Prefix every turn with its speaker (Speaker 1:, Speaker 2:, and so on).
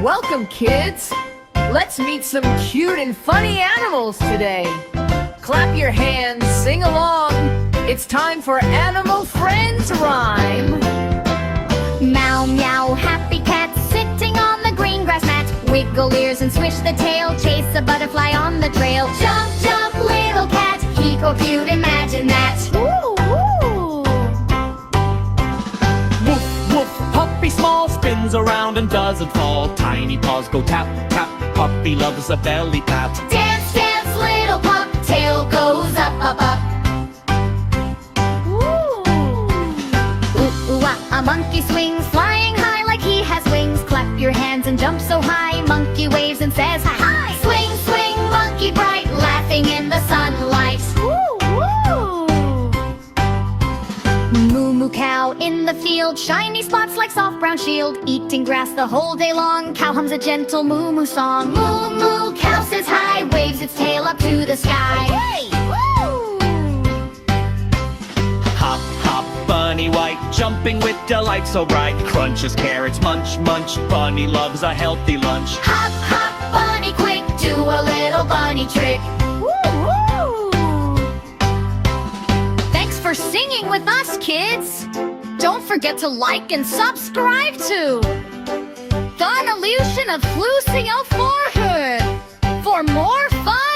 Speaker 1: Welcome, kids! Let's meet some cute and funny animals today. Clap your hands, sing along. It's time for Animal Friends Rhyme.
Speaker 2: Meow, meow, happy cat sitting on the green grass mat. Wiggle ears and swish the tail, chase a butterfly on the trail. Jump, jump, little cat, he so cute, imagine that. Ooh, ooh.
Speaker 3: Woof, woof, puppy small spins around and doesn't fall. Tiny paws go tap, tap, puppy loves a belly pat.
Speaker 2: Dance, dance, little pup, tail goes up, up, up. Ooh, ooh, ah, a monkey swings, flying high like he has wings. Clap your hands and jump so high, monkey waves and says hi, hi. Swing, swing, monkey bright, laughing in the sunlight. Moo moo cow in the field, shiny spots like soft brown shield. Eating grass the whole day long, cow hums a gentle moo moo song. Moo moo cow says hi, waves its tail up to the sky. Hey! Woo!
Speaker 3: Hop, hop, bunny white, jumping with delight so bright. Crunches carrots, munch, munch, bunny loves a healthy lunch.
Speaker 2: Hop, hop, bunny quick, do a little bunny trick. Woo, woo! Thanks for singing with us, kids. Don't forget to like and subscribe to the illusion of Luci04 for more fun.